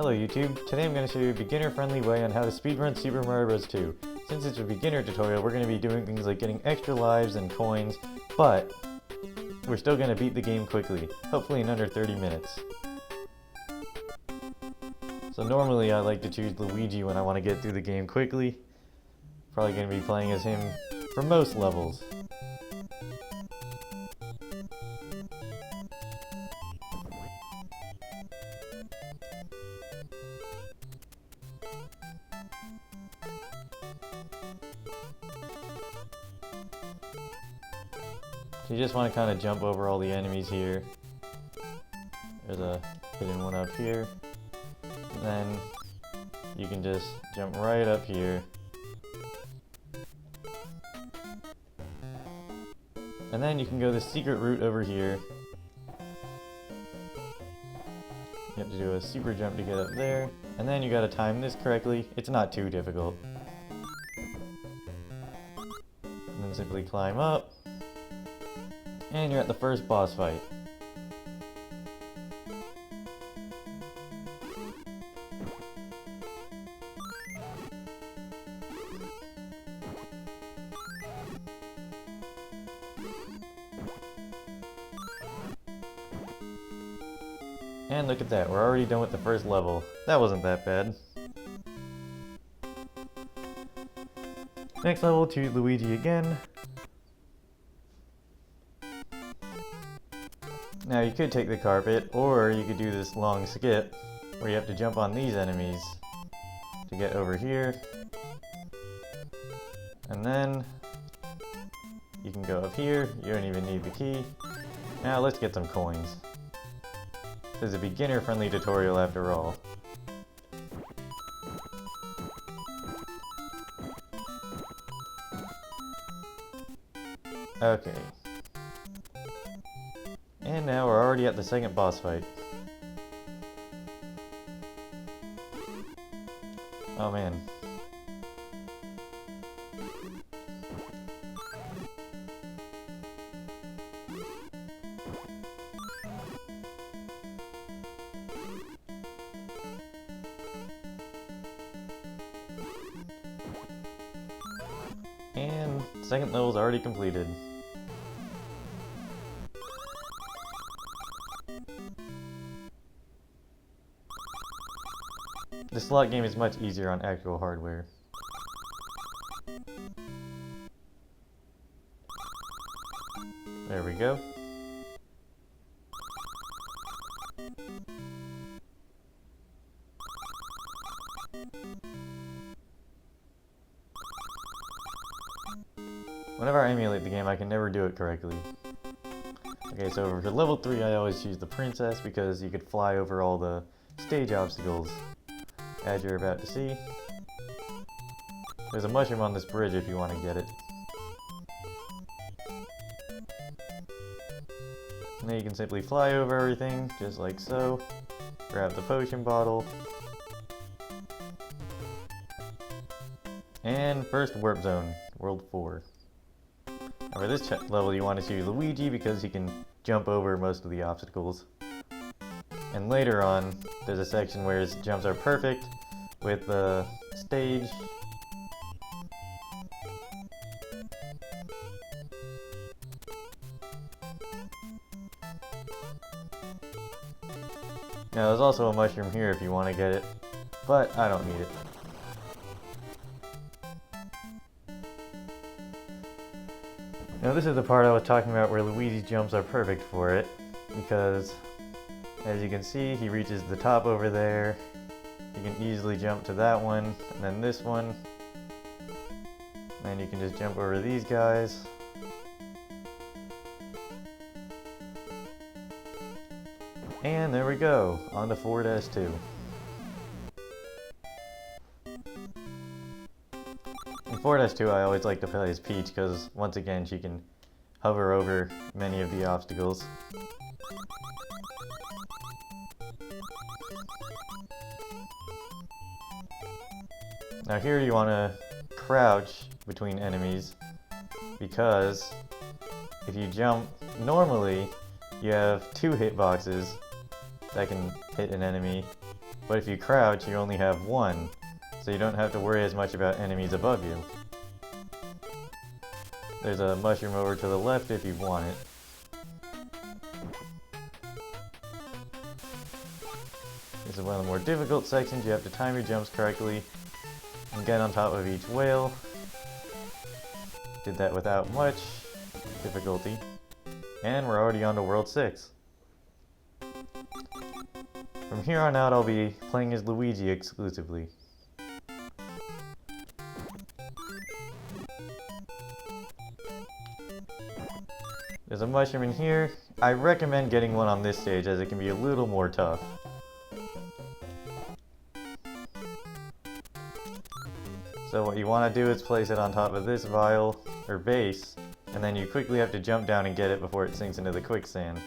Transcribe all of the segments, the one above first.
Hello YouTube, today I'm going to show you a beginner-friendly way on how to speedrun Super Mario Bros. 2. Since it's a beginner tutorial, we're going to be doing things like getting extra lives and coins, but we're still going to beat the game quickly, hopefully in under 30 minutes. So normally I like to choose Luigi when I want to get through the game quickly. Probably going to be playing as him for most levels. So you just want to kind of jump over all the enemies here. There's a hidden one up here. And then you can just jump right up here. And then you can go the secret route over here. You have to do a super jump to get up there. And then you gotta time this correctly. It's not too difficult. And then simply climb up. And you're at the first boss fight. And look at that, we're already done with the first level. That wasn't that bad. Next level, choose Luigi again. Now you could take the carpet, or you could do this long skip, where you have to jump on these enemies to get over here. And then you can go up here, you don't even need the key. Now let's get some coins. This is a beginner-friendly tutorial after all. Okay. And now we're already at the second boss fight. Oh man. And second level's already completed. The slot game is much easier on actual hardware. There we go. Whenever I emulate the game, I can never do it correctly. Okay, so for level 3, I always choose the princess because you could fly over all the stage obstacles, as you're about to see. There's a mushroom on this bridge if you want to get it. And then you can simply fly over everything, just like so. Grab the potion bottle. And first warp zone, world 4. Now for this level you want to choose Luigi because he can jump over most of the obstacles. And later on, there's a section where his jumps are perfect with the stage. Now there's also a mushroom here if you want to get it, but I don't need it. Now this is the part I was talking about where Luigi's jumps are perfect for it, because as you can see, he reaches the top over there. You can easily jump to that one, and then this one. And you can just jump over these guys. And there we go, on to 4-2. In 4-2 I always like to play as Peach because once again she can hover over many of the obstacles. Now here you want to crouch between enemies because if you jump normally you have 2 hitboxes that can hit an enemy, but if you crouch, you only have one, so you don't have to worry as much about enemies above you. There's a mushroom over to the left if you want it. This is one of the more difficult sections. You have to time your jumps correctly and get on top of each whale. Did that without much difficulty. And we're already on to World 6. From here on out, I'll be playing as Luigi exclusively. There's a mushroom in here. I recommend getting one on this stage as it can be a little more tough. So what you want to do is place it on top of this vial, or base, and then you quickly have to jump down and get it before it sinks into the quicksand.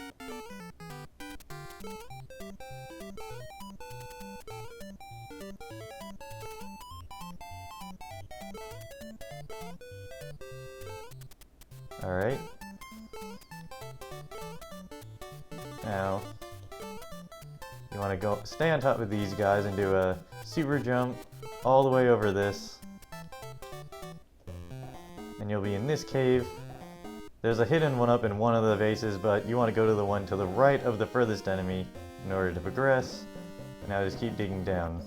Alright. Now, you want to stay on top of these guys and do a super jump all the way over this. And you'll be in this cave. There's a hidden one up in one of the bases, but you want to go to the one to the right of the furthest enemy in order to progress. Now just keep digging down.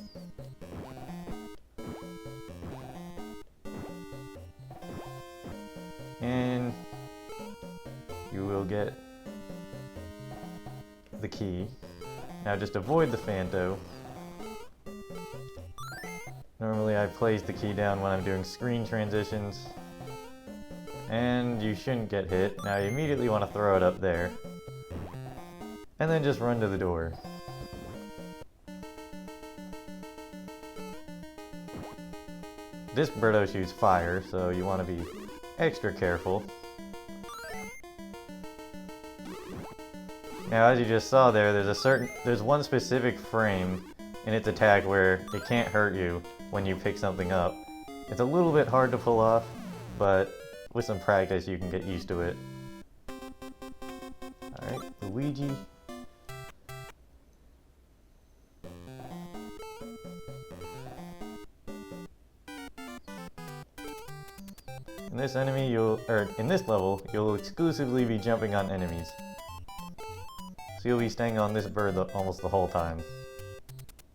And you will get the key. Now just avoid the Phanto. Normally I place the key down when I'm doing screen transitions. And you shouldn't get hit. Now you immediately want to throw it up there. And then just run to the door. This Birdo shoots fire, so you want to be extra careful. Now as you just saw there, there's one specific frame in its attack where it can't hurt you when you pick something up. It's a little bit hard to pull off, but with some practice you can get used to it. Alright, Luigi. In this in this level, you'll exclusively be jumping on enemies. So you'll be staying on this bird almost the whole time.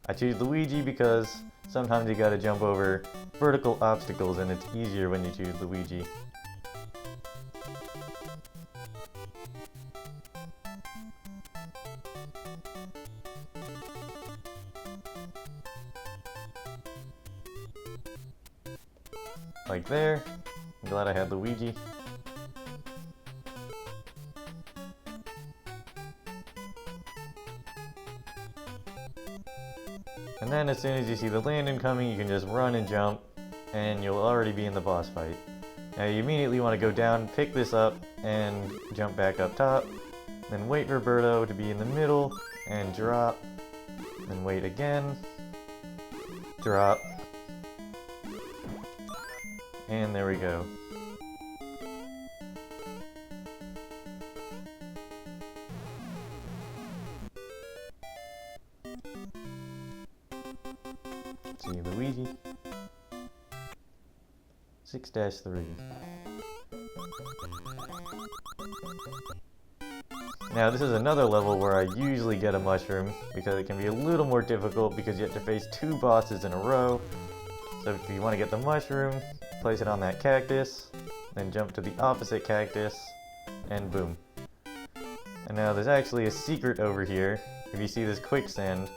I choose Luigi because sometimes you gotta jump over vertical obstacles and it's easier when you choose Luigi. Like there. I'm glad I had Luigi. And then as soon as you see the landing coming, you can just run and jump, and you'll already be in the boss fight. Now you immediately want to go down, pick this up, and jump back up top. Then wait for Birdo to be in the middle, and drop. Then wait again. Drop. And there we go. Let's see, Luigi. 6-3. Now this is another level where I usually get a mushroom because it can be a little more difficult because you have to face 2 bosses in a row. So if you want to get the mushroom, place it on that cactus, then jump to the opposite cactus, and boom. And now there's actually a secret over here. If you see this quicksand,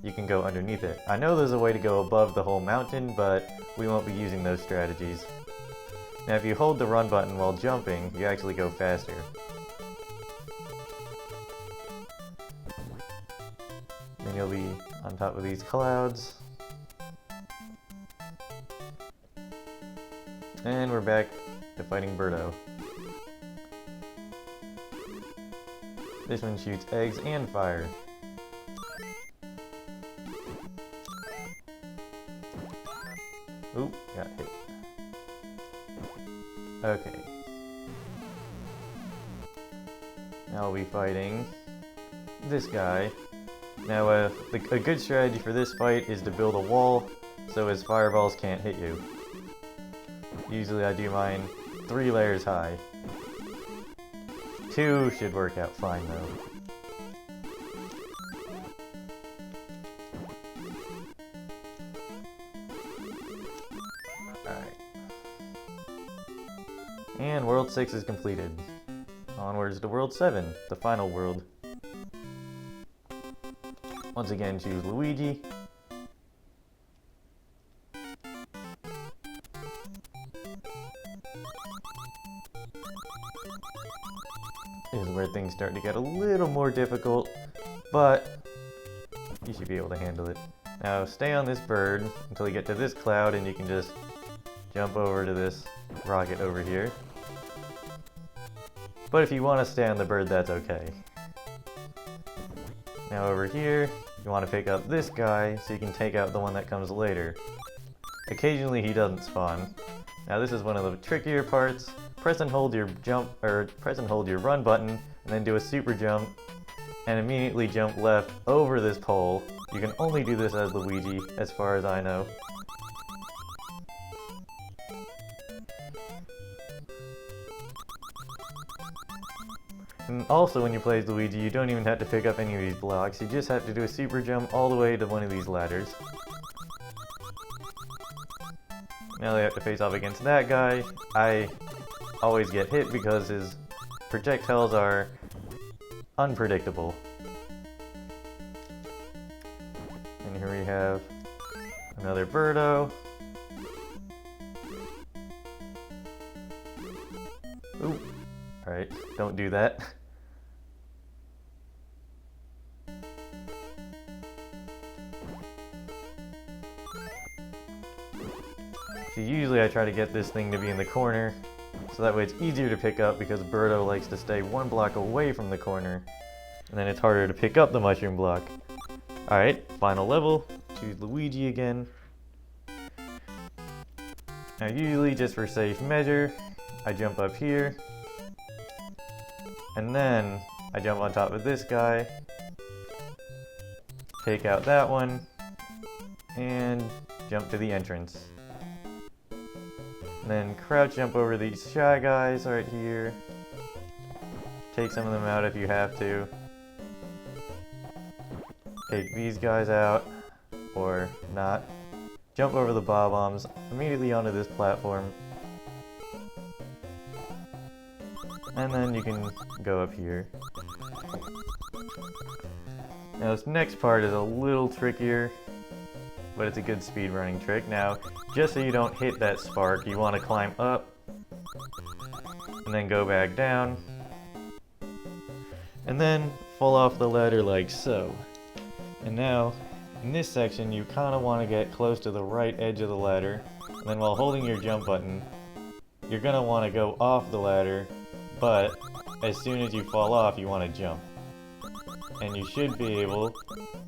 you can go underneath it. I know there's a way to go above the whole mountain, but we won't be using those strategies. Now if you hold the run button while jumping, you actually go faster. Then you'll be on top of these clouds. And we're back to fighting Birdo. This one shoots eggs and fire. Oop, got hit. Okay. Now we'll be fighting this guy. Now, a good strategy for this fight is to build a wall so his fireballs can't hit you. Usually I do mine 3 layers high. 2 should work out fine though. Alright. And World 6 is completed. Onwards to World 7, the final world. Once again, choose Luigi. This is where things start to get a little more difficult, but you should be able to handle it. Now stay on this bird until you get to this cloud and you can just jump over to this rocket over here. But if you want to stay on the bird, that's okay. Now over here, you want to pick up this guy so you can take out the one that comes later. Occasionally he doesn't spawn. Now this is one of the trickier parts. Press and hold your run button and then do a super jump and immediately jump left over this pole. You can only do this as Luigi, as far as I know. And also when you play as Luigi, you don't even have to pick up any of these blocks. You just have to do a super jump all the way to one of these ladders. Now they have to face off against that guy. I always get hit because his projectiles are unpredictable. And here we have another Birdo. Ooh. Alright, don't do that. So usually I try to get this thing to be in the corner, so that way it's easier to pick up because Birdo likes to stay 1 block away from the corner, and then it's harder to pick up the mushroom block. Alright, final level. Choose Luigi again. Now usually, just for safe measure, I jump up here, and then I jump on top of this guy, take out that one, and jump to the entrance. And then crouch jump over these shy guys right here. Take some of them out if you have to. Take these guys out, or not. Jump over the bob-ombs immediately onto this platform. And then you can go up here. Now this next part is a little trickier, but it's a good speedrunning trick. Now, just so you don't hit that spark, you want to climb up, and then go back down, and then fall off the ladder like so. And now, in this section, you kind of want to get close to the right edge of the ladder, and then while holding your jump button, you're going to want to go off the ladder, but as soon as you fall off, you want to jump. And you should be able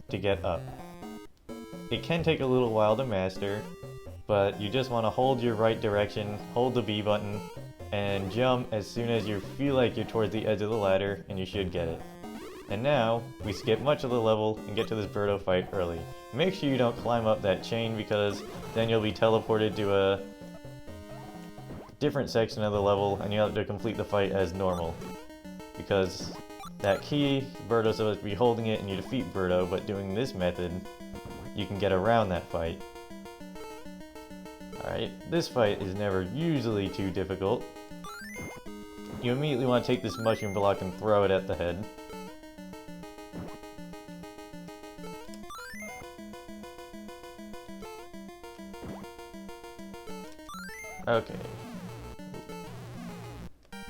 to get up. It can take a little while to master, but you just want to hold your right direction, hold the B button, and jump as soon as you feel like you're towards the edge of the ladder, and you should get it. And now, we skip much of the level and get to this Birdo fight early. Make sure you don't climb up that chain because then you'll be teleported to a different section of the level and you have to complete the fight as normal. Because that key, Birdo's supposed to be holding it and you defeat Birdo, but doing this method, you can get around that fight. Alright, this fight is never usually too difficult. You immediately want to take this mushroom block and throw it at the head. Okay.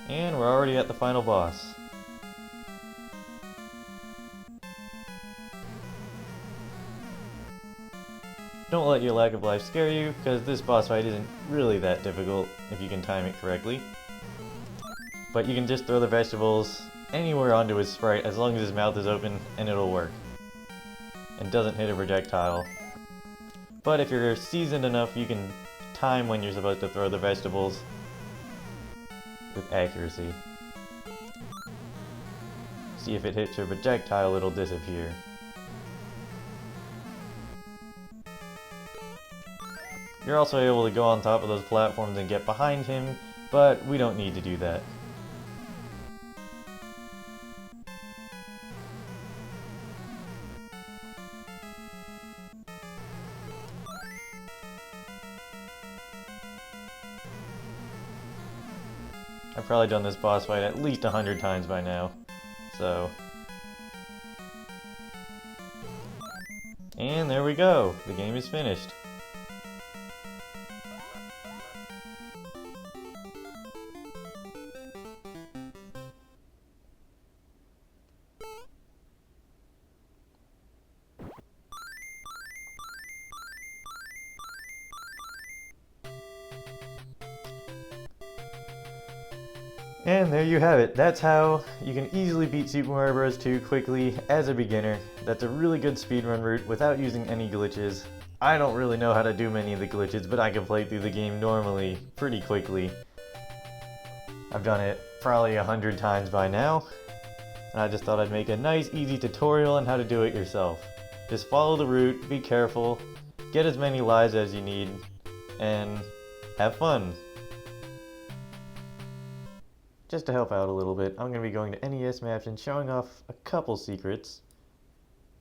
And we're already at the final boss. Don't let your lack of life scare you, because this boss fight isn't really that difficult if you can time it correctly. But you can just throw the vegetables anywhere onto his sprite as long as his mouth is open and it'll work. And doesn't hit a projectile. But if you're seasoned enough, you can time when you're supposed to throw the vegetables with accuracy. See if it hits a projectile, it'll disappear. You're also able to go on top of those platforms and get behind him, but we don't need to do that. I've probably done this boss fight at least 100 times by now, so... And there we go! The game is finished. And there you have it. That's how you can easily beat Super Mario Bros. 2 quickly as a beginner. That's a really good speedrun route without using any glitches. I don't really know how to do many of the glitches, but I can play through the game normally pretty quickly. I've done it probably 100 times by now, and I just thought I'd make a nice easy tutorial on how to do it yourself. Just follow the route, be careful, get as many lives as you need, and have fun. Just to help out a little bit, I'm going to be going to NES maps and showing off a couple secrets.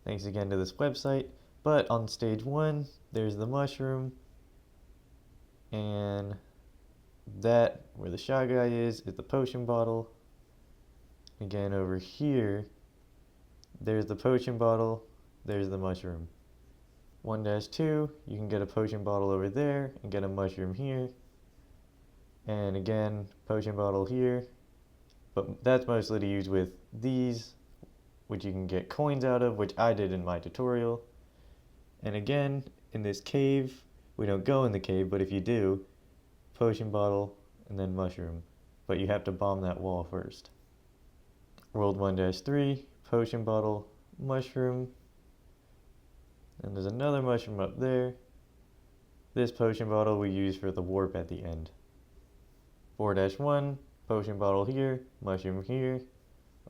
Thanks again to this website. But on stage 1, there's the mushroom. And that, where the Shy Guy is the potion bottle. Again, over here, there's the potion bottle, there's the mushroom. 1-2, you can get a potion bottle over there and get a mushroom here. And again, potion bottle here. But that's mostly to use with these, which you can get coins out of, which I did in my tutorial. And again, in this cave, we don't go in the cave, but if you do, potion bottle and then mushroom. But you have to bomb that wall first. World 1-3, potion bottle, mushroom. And there's another mushroom up there. This potion bottle we use for the warp at the end. 4-1, potion bottle here, mushroom here,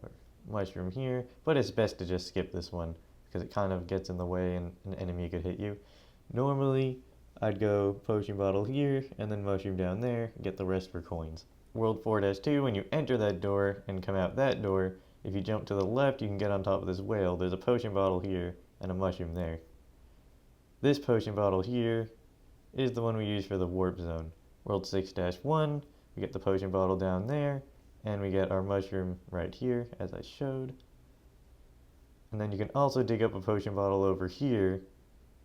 or mushroom here, but it's best to just skip this one because it kind of gets in the way and an enemy could hit you. Normally, I'd go potion bottle here and then mushroom down there, get the rest for coins. World 4-2, when you enter that door and come out that door, if you jump to the left, you can get on top of this whale. There's a potion bottle here and a mushroom there. This potion bottle here is the one we use for the warp zone. World 6-1, we get the potion bottle down there, and we get our mushroom right here, as I showed. And then you can also dig up a potion bottle over here,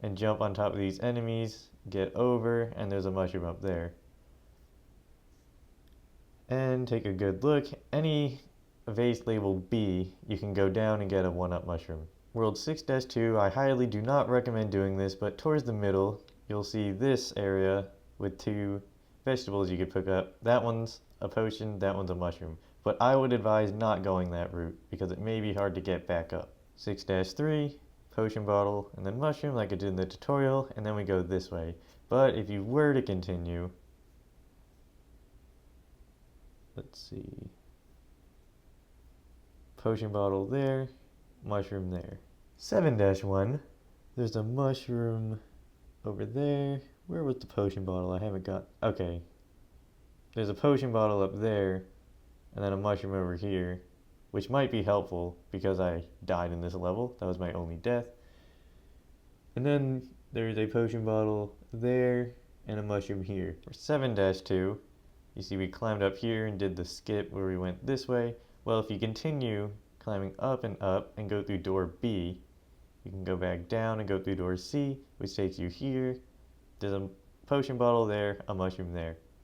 and jump on top of these enemies, get over, and there's a mushroom up there. And take a good look. Any vase labeled B, you can go down and get a 1-up mushroom. World 6-2, I highly do not recommend doing this, but towards the middle, you'll see this area with 2 vegetables you could pick up. That one's a potion, that one's a mushroom. But I would advise not going that route because it may be hard to get back up. 6-3, potion bottle, and then mushroom like I did in the tutorial, and then we go this way. But if you were to continue, let's see, potion bottle there, mushroom there. 7-1, there's a mushroom over there. Where was the potion bottle? I haven't got... Okay. There's a potion bottle up there, and then a mushroom over here, which might be helpful because I died in this level. That was my only death. And then there's a potion bottle there, and a mushroom here. For 7-2, you see we climbed up here and did the skip where we went this way. Well, if you continue climbing up and go through door B, you can go back down and go through door C, which takes you here. There's a potion bottle there, a mushroom there.